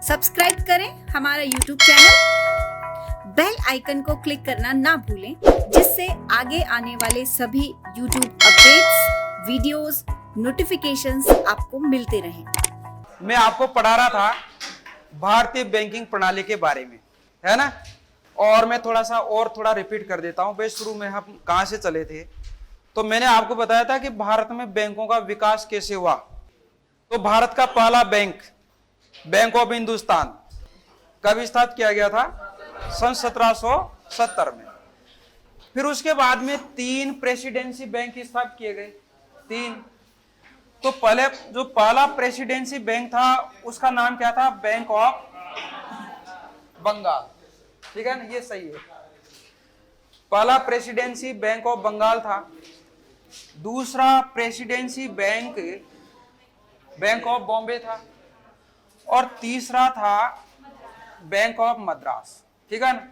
Subscribe करें हमारा YouTube channel, bell icon को क्लिक करना ना भूलें, जिससे आगे आने वाले सभी YouTube अपडेट्स, वीडियोस, नोटिफिकेशंस आपको मिलते रहें। मैं आपको पढ़ा रहा था भारतीय बैंकिंग प्रणाली के बारे में, है ना। और मैं थोड़ा रिपीट कर देता हूं। भाई शुरू में हम कहां से चले थे, तो मैंने आपको बताया था कि भारत में बैंकों का विकास कैसे हुआ। तो भारत का पहला बैंक ऑफ हिंदुस्तान कब स्थापित किया गया था? सन 1770 में। फिर उसके बाद में 3 प्रेसिडेंसी बैंक स्थापित किए गए, 3। तो पहला प्रेसिडेंसी बैंक था, उसका नाम क्या था? Bank of Bengal. ठीक है ना, ये सही है। पहला प्रेसिडेंसी बैंक ऑफ बंगाल था। दूसरा प्रेसिडेंसी बैंक ऑफ बॉम्बे था। और तीसरा था बैंक ऑफ मद्रास। ठीक है ना।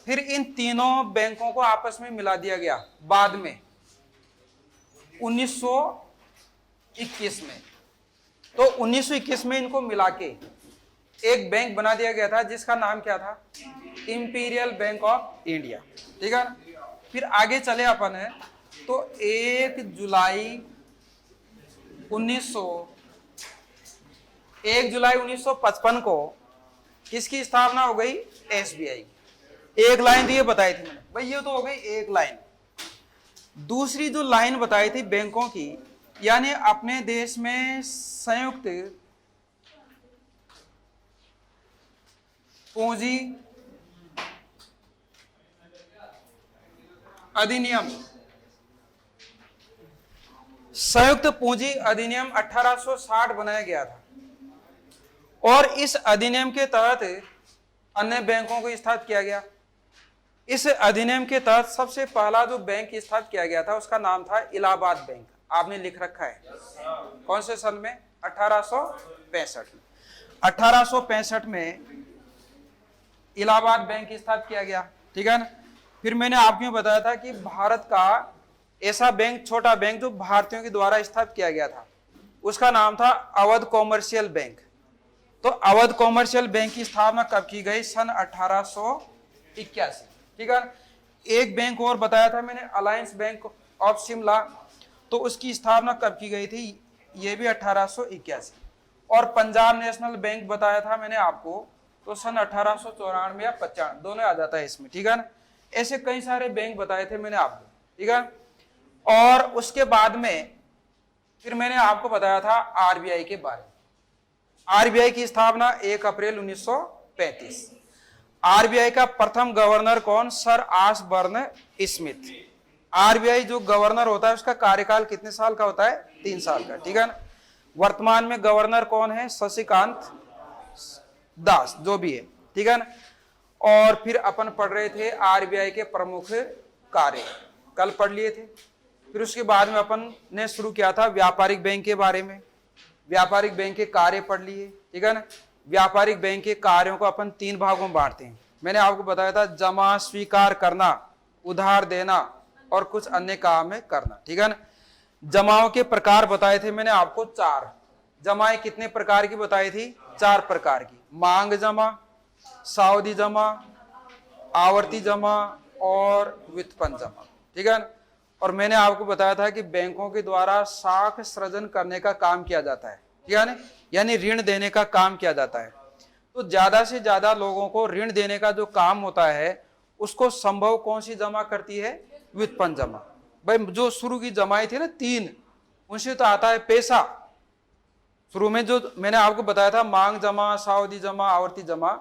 फिर इन तीनों बैंकों को आपस में मिला दिया गया बाद में 1921 में। तो 1921 में इनको मिला के एक बैंक बना दिया गया था, जिसका नाम क्या था? Imperial bank of India. ठीक है ना। फिर आगे चले अपन है, तो 1 जुलाई 1955 को किसकी स्थापना हो गई? एसबीआई। एक लाइन तो ये बताई थी मैंने भाई, ये तो हो गई एक लाइन। दूसरी जो लाइन बताई थी बैंकों की, यानी अपने देश में संयुक्त पूंजी अधिनियम, संयुक्त पूंजी अधिनियम 1860 बनाया गया था। और इस अधिनियम के तहत अन्य बैंकों को स्थापित किया गया। इस अधिनियम के तहत सबसे पहला जो बैंक स्थापित किया गया था, उसका नाम था इलाहाबाद बैंक। आपने लिख रखा है कौन से सन में? 1865 में। 1865 में इलाहाबाद बैंक स्थापित किया गया। ठीक है ना। फिर मैंने आपको बताया था कि भारत का ऐसा बैंक, छोटा बैंक जो भारतीयों के द्वारा स्थापित किया गया था, उसका नाम था अवध कॉमर्शियल बैंक। तो अवध कॉमर्शियल बैंक की स्थापना कब की गई? सन 1881। ठीक है। एक बैंक और बताया था मैंने, अलायंस बैंक ऑफ शिमला। तो उसकी स्थापना कब की गई थी? ये भी 1881। और पंजाब नेशनल बैंक बताया था मैंने आपको, तो सन 1894 या 95 दोनों आ जाता है इसमें। ठीक है ना। ऐसे कई सारे बैंक बताए थे मैंने आपको। ठीक है। और उसके बाद में फिर मैंने आपको बताया था आरबीआई के बारे में। आरबीआई की स्थापना 1 अप्रैल 1935। आरबीआई का प्रथम गवर्नर कौन? Sir Osborne Smith. आरबीआई जो गवर्नर होता है, उसका कार्यकाल कितने साल का होता है? 3 साल का। ठीक है ना। वर्तमान में गवर्नर कौन है? शशिकांत दास, जो भी है। ठीक है ना। और फिर अपन पढ़ रहे थे आरबीआई के प्रमुख कार्य, कल पढ़ लिए थे। फिर उसके बाद में अपन ने शुरू किया था व्यापारिक बैंक के बारे में। व्यापारिक बैंक के कार्य पढ़ लिए। ठीक है ना। व्यापारिक बैंक के कार्यों को अपन 3 भागों में बांटते हैं। मैंने आपको बताया था जमा स्वीकार करना, उधार देना और कुछ अन्य काम है करना। ठीक है ना। जमाओं के प्रकार बताए थे मैंने आपको 4। जमाएं कितने प्रकार की बताई थी? 4 प्रकार की। मांग जमा, सावधि जमा, आवर्ती जमा और व्युत्पन्न जमा। ठीक है ना। और मैंने आपको बताया था कि बैंकों के द्वारा साख सृजन करने का काम किया जाता है। ठीक है ना, यानी ऋण देने का काम किया जाता है। तो ज्यादा से ज्यादा लोगों को ऋण देने का जो काम होता है, उसको संभव कौन सी जमा करती है? व्युत्पन्न जमा। भाई जो शुरू की जमाएं थी ना 3, उनसे तो आता है पैसा। शुरू में जो मैंने आपको बताया था मांग जमा, सावधि जमा, आवर्ती जमा,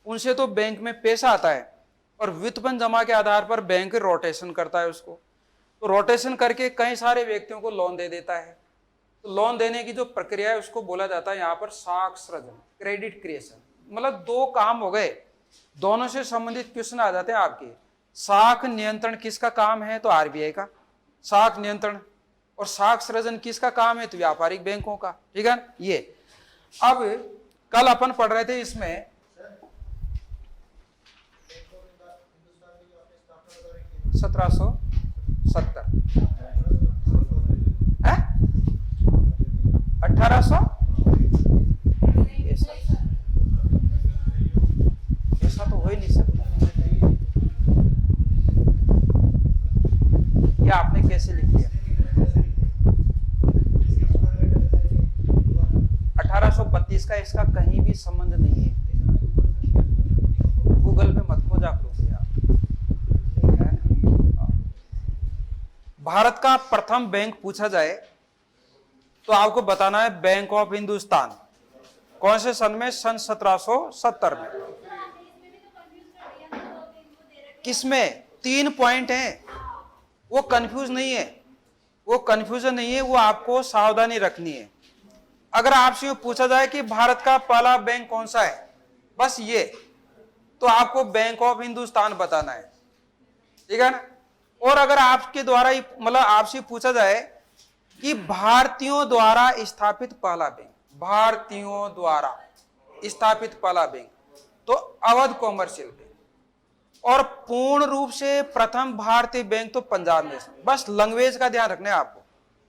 उनसे तो बैंक में पैसा आता है। और व्युत्पन्न जमा के आधार पर बैंक रोटेशन करता है उसको। तो रोटेशन करके कई सारे व्यक्तियों को लोन दे देता है। तो लोन देने की जो प्रक्रिया है, उसको बोला जाता है यहाँ पर साख सृजन, क्रेडिट क्रिएशन। मतलब 2 काम हो गए, दोनों से संबंधित क्वेश्चन आ जाते हैं आपके। साख नियंत्रण किसका काम है? तो आरबीआई का साख नियंत्रण। और साख सृजन किसका काम है? तो व्यापारिक बैंकों का। ठीक है। ये अब कल अपन पढ़ रहे थे इसमें 1770 है 1800 1832 का इसका कहीं भी संबंध नहीं है। गूगल पे मत खोजा करो भैया। भारत का प्रथम बैंक पूछा जाए तो आपको बताना है बैंक ऑफ हिंदुस्तान। कौन से सन में? सन 1770 में। किसमें? 3 पॉइंट हैं, वो कंफ्यूज नहीं है, वो कंफ्यूजन नहीं है, वो आपको सावधानी रखनी है। अगर आपसे पूछा जाए कि भारत का पहला बैंक कौन सा है, बस ये, तो आपको बैंक ऑफ हिंदुस्तान बताना है, ठीक है ना। और अगर आपके द्वारा मतलब आपसे पूछा जाए कि भारतीयों द्वारा स्थापित पहला बैंक, भारतीयों द्वारा स्थापित पहला बैंक, तो अवध कॉमर्शियल बैंक। और पूर्ण रूप से प्रथम भारतीय बैंक तो पंजाब नेशनल। बस लैंग्वेज का ध्यान रखना है आपको।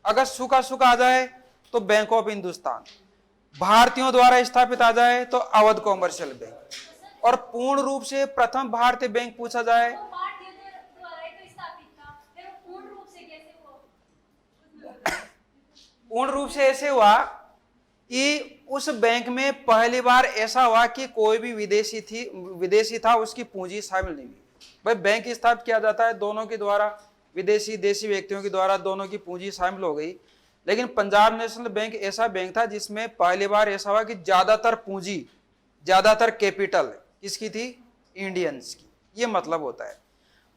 अगर सूखा सूखा आ जाए तो बैंक ऑफ हिंदुस्तान, भारतीयों द्वारा स्थापित आ जाए तो अवध कॉमर्शियल बैंक, और पूर्ण रूप से प्रथम भारतीय बैंक पूछा जाए पूर्ण रूप से ऐसे हुआ कि उस बैंक में पहली बार ऐसा हुआ कि कोई भी विदेशी था, उसकी पूंजी शामिल नहीं हुई। भाई बैंक स्थापित किया जाता है दोनों के द्वारा, विदेशी देशी व्यक्तियों के द्वारा, दोनों की पूंजी शामिल हो गई। लेकिन पंजाब नेशनल बैंक ऐसा बैंक था जिसमें पहली बार ऐसा हुआ कि ज्यादातर पूंजी, ज्यादातर कैपिटल किसकी थी? इंडियंस की। ये मतलब होता है।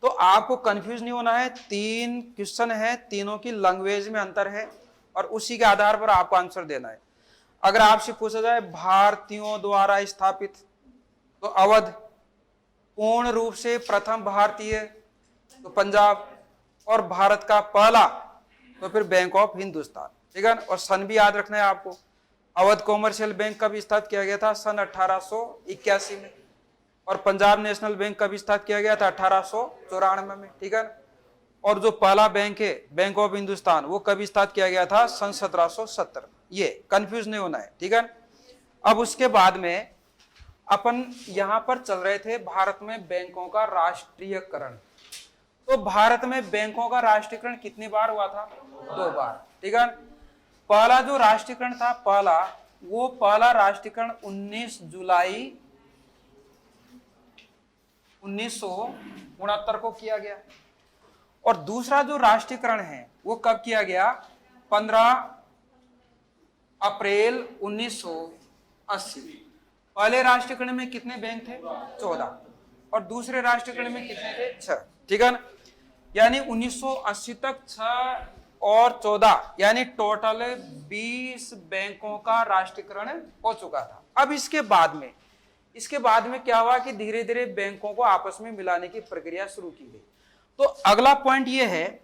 तो आपको कंफ्यूज नहीं होना है। 3 क्वेश्चन है, तीनों की लैंग्वेज में अंतर है और उसी के आधार पर आपको आंसर देना है। अगर आपसे पूछा जाए भारतीयों द्वारा स्थापित, तो अवध, पूर्ण रूप से प्रथम भारतीय तो पंजाब, और भारत का पहला तो फिर बैंक ऑफ हिंदुस्तान, ठीक है। और सन भी याद रखना है आपको। अवध कॉमर्शियल बैंक कब स्थापित किया गया था? सन 1881 में। और पंजाब नेशनल बैंक कब स्थापित किया गया था? 1894 में, ठीक है। और जो पहला बैंक है बैंक ऑफ हिंदुस्तान, वो कब स्थापित किया गया था? सन 1770। ये कंफ्यूज नहीं होना है, ठीक है। अब उसके बाद में अपन यहां पर चल रहे थे भारत में बैंकों का राष्ट्रीयकरण। तो भारत में बैंकों का राष्ट्रीयकरण कितनी बार हुआ था? 2 बार, ठीक है। पहला जो राष्ट्रीयकरण था, पहला राष्ट्रीयकरण 19 जुलाई 1969 को किया गया। और दूसरा जो राष्ट्रीयकरण है वो कब किया गया? 15 अप्रैल 1980। पहले राष्ट्रीयकरण में कितने बैंक थे? 14। और दूसरे राष्ट्रीयकरण में कितने थे? 6, ठीक है ना। यानी 1980 तक 6 और 14 यानी टोटल 20 बैंकों का राष्ट्रीयकरण हो चुका था। अब इसके बाद में क्या हुआ कि धीरे धीरे बैंकों को आपस में मिलाने की प्रक्रिया शुरू की गई। तो अगला पॉइंट यह है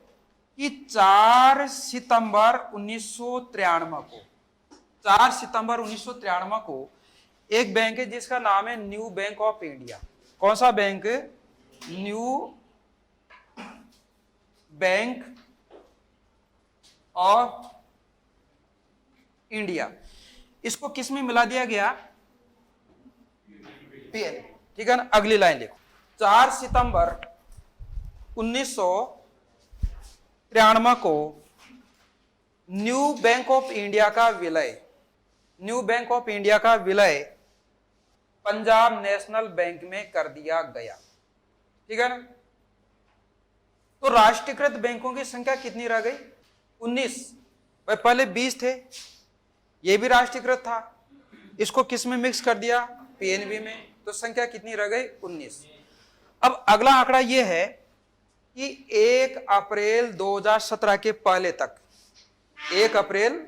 कि 4 सितंबर 1993 को एक बैंक है जिसका नाम है न्यू बैंक ऑफ इंडिया। कौन सा bank? New bank of India. इसको किस में मिला दिया गया? पीएन, ठीक है ना। अगली लाइन देखो, 4 सितंबर 1993 को न्यू बैंक ऑफ इंडिया का विलय पंजाब नेशनल बैंक में कर दिया गया, ठीक है ना। तो राष्ट्रीयकृत बैंकों की संख्या कितनी रह गई? 19। भाई पहले 20 थे, ये भी राष्ट्रीयकृत था, इसको किस में मिक्स कर दिया? पीएनबी में। तो संख्या कितनी रह गई? 19। अब अगला आंकड़ा यह है कि 1 अप्रैल 2017 के पहले तक, 1 अप्रैल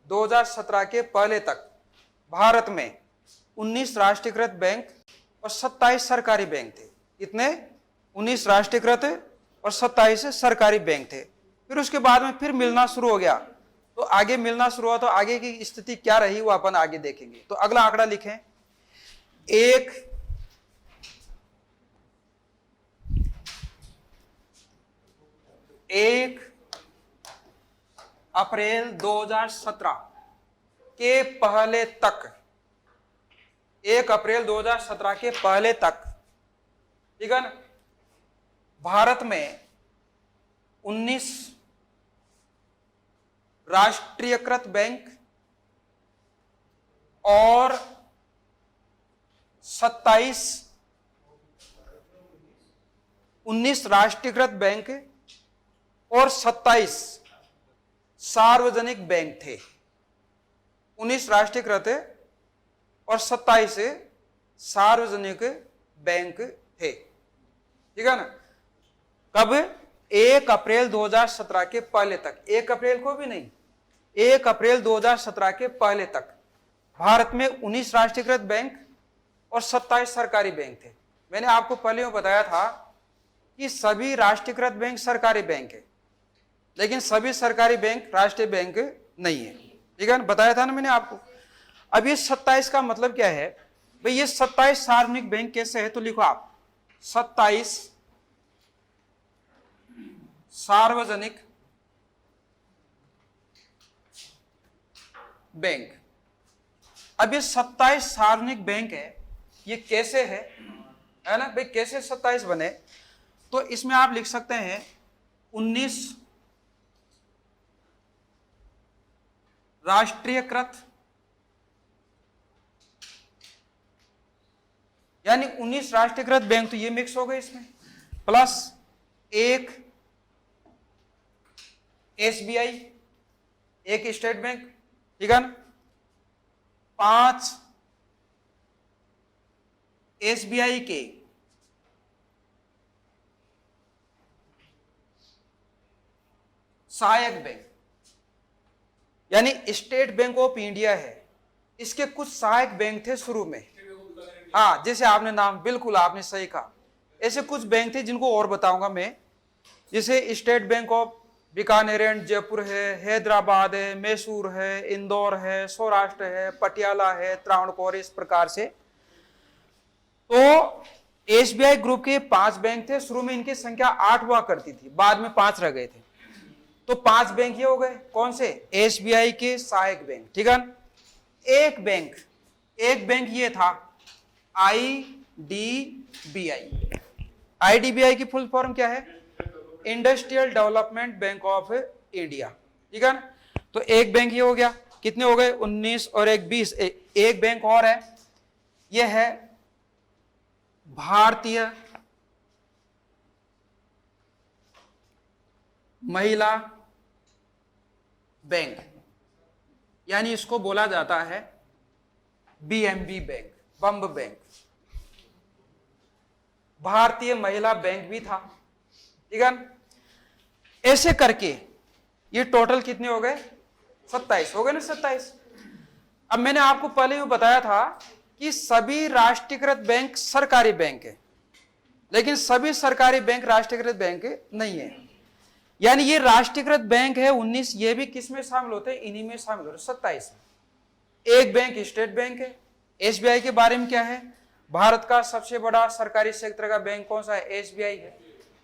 2017 के पहले तक भारत में 19 राष्ट्रीयकृत बैंक और 27 सरकारी बैंक थे। कितने? 19 राष्ट्रीयकृत और 27 सरकारी बैंक थे। फिर उसके बाद में फिर मिलना शुरू हो गया। तो आगे मिलना शुरू हुआ तो आगे की स्थिति क्या रही वो अपन आगे देखेंगे। तो अगला आंकड़ा लिखें, 1 अप्रैल 2017 के पहले तक, 1 अप्रैल 2017 के पहले तक, ठीक है ना, भारत में 19 राष्ट्रीयकृत बैंक और 19 राष्ट्रीयकृत बैंक और 27 सार्वजनिक बैंक थे। 19 राष्ट्रीयकृत और 27 सार्वजनिक बैंक थे, ठीक है ना। कब? 1 अप्रैल 2017 के पहले तक, 1 अप्रैल को भी नहीं, 1 अप्रैल 2017 के पहले तक भारत में 19 राष्ट्रीयकृत बैंक और 27 सरकारी बैंक थे। मैंने आपको पहले में बताया था कि सभी राष्ट्रीयकृत बैंक सरकारी बैंक है, लेकिन सभी सरकारी बैंक राष्ट्रीय बैंक नहीं है, ठीक है ना, बताया था ना मैंने आपको। अब ये 27 का मतलब क्या है भाई? ये 27 सार्वजनिक बैंक कैसे है? तो लिखो आप 27 सार्वजनिक बैंक। अब ये 27 सार्वजनिक बैंक है, ये कैसे है ना भाई? कैसे 27 बने? तो इसमें आप लिख सकते हैं 19 राष्ट्रीयकृत, यानी 19 राष्ट्रीयकृत बैंक, तो ये मिक्स हो गए इसमें, प्लस 1 SBI, एक स्टेट बैंक, ठीक है ना, 5 SBI के सहायक बैंक, यानी स्टेट बैंक ऑफ इंडिया है, इसके कुछ सहायक बैंक थे शुरू में। हाँ, जैसे आपने नाम, बिल्कुल आपने सही कहा, ऐसे कुछ बैंक थे जिनको और बताऊंगा मैं, जैसे state bank of Bikaner and Jaipur है, हैदराबाद है, मैसूर है, इंदौर है, सौराष्ट्र है, पटियाला है, त्रावणकोर, इस प्रकार से। तो SBI ग्रुप के 5 बैंक थे, शुरू में इनकी संख्या 8 हुआ करती थी, बाद में 5 रह गए थे, तो 5 बैंक ये हो गए। कौन से? SBI के सहायक बैंक, ठीक है। एक बैंक ये था IDBI। IDBI की फुल फॉर्म क्या है? Industrial development bank of India, ठीक है ना। तो एक बैंक ये हो गया, कितने हो गए? 19 और 1 20। एक बैंक और है, ये है भारतीय महिला बैंक, यानी इसको बोला जाता है BMB बैंक, बम्ब बैंक। भारतीय महिला बैंक भी था, ठीक है। ऐसे करके ये टोटल कितने हो गए? 27 हो गए ना, 27। अब मैंने आपको पहले भी बताया था कि सभी राष्ट्रीयकृत बैंक सरकारी बैंक है, लेकिन सभी सरकारी बैंक राष्ट्रीयकृत बैंक नहीं है, यानी ये राष्ट्रीयकृत बैंक है 19, ये भी किस में शामिल होते हैं? इन्हीं में शामिल होते हैं, 27 में। एक बैंक स्टेट बैंक है। SBI के बारे में क्या है? भारत का सबसे बड़ा सरकारी सेक्टर का बैंक कौन सा है? SBI है।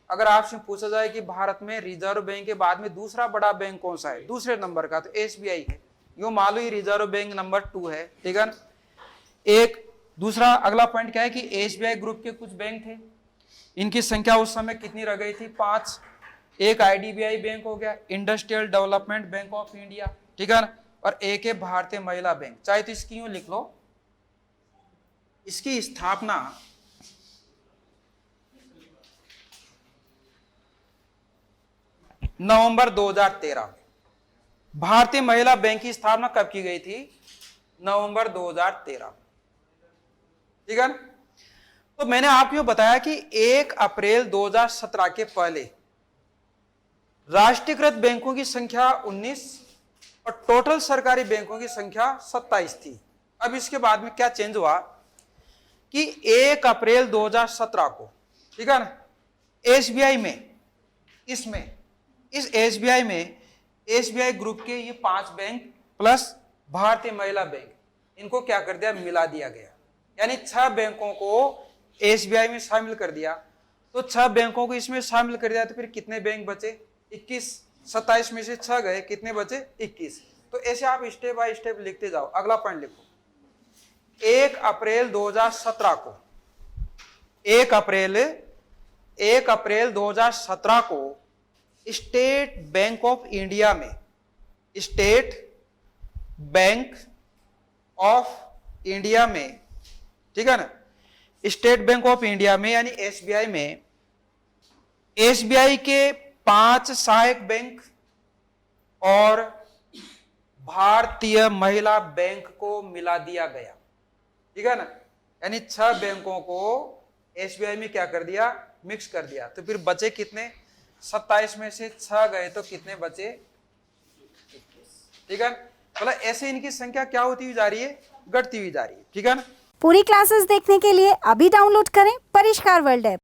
अगर आपसे पूछा जाए कि भारत में रिजर्व बैंक के बाद में दूसरा बड़ा बैंक कौन सा है दूसरे नंबर का, तो SBI है। यूं मान लो ये रिजर्व बैंक नंबर 2 है, ठीक है ना। एक दूसरा अगला पॉइंट क्या है कि SBI ग्रुप के कुछ बैंक थे, इनकी संख्या उस समय कितनी रह गई थी? 5। एक IDBI बैंक हो गया, industrial development bank of India, ठीक है ना, और एक है भारतीय महिला बैंक। चाहे तो इसकी यूं लिख लो, इसकी स्थापना नवंबर 2013 में। भारतीय महिला बैंक की स्थापना कब की गई थी? नवंबर 2013, ठीक है। तो मैंने आपको बताया कि 1 अप्रैल 2017 के पहले राष्ट्रीयकृत बैंकों की संख्या 19 और टोटल सरकारी बैंकों की संख्या 27 थी। अब इसके बाद में क्या चेंज हुआ कि 1 अप्रैल 2017 को, ठीक है ना, SBI में, इस SBI में SBI ग्रुप के ये 5 बैंक प्लस भारतीय महिला बैंक, इनको क्या कर दिया? मिला दिया गया, यानी 6 बैंकों को SBI में शामिल कर दिया। तो 6 बैंकों को इसमें शामिल कर दिया, तो फिर कितने बैंक बचे? 21। 27 में से 6 गए, कितने बचे? 21। तो ऐसे आप स्टेप बाय स्टेप लिखते जाओ। अगला पॉइंट लिखो, 1 अप्रैल 2017 को, 1 अप्रैल 2017 को स्टेट बैंक ऑफ इंडिया में, स्टेट बैंक ऑफ इंडिया में, ठीक है ना, स्टेट बैंक ऑफ इंडिया में यानी एसबीआई में एसबीआई के 5 सहायक बैंक और भारतीय महिला बैंक को मिला दिया गया, ठीक है ना, यानी 6 बैंकों को एसबीआई में क्या कर दिया, मिक्स कर दिया। तो फिर बचे कितने, 27 में से 6 गए तो कितने बचे, 21, ठीक है। मतलब ऐसे इनकी संख्या क्या होती हुई जा रही है, घटती हुई जा रही है, ठीक है ना। पूरी क्लासेस देखने के लिए अभी डाउनलोड करें परिष्कार वर्ल्ड ऐप।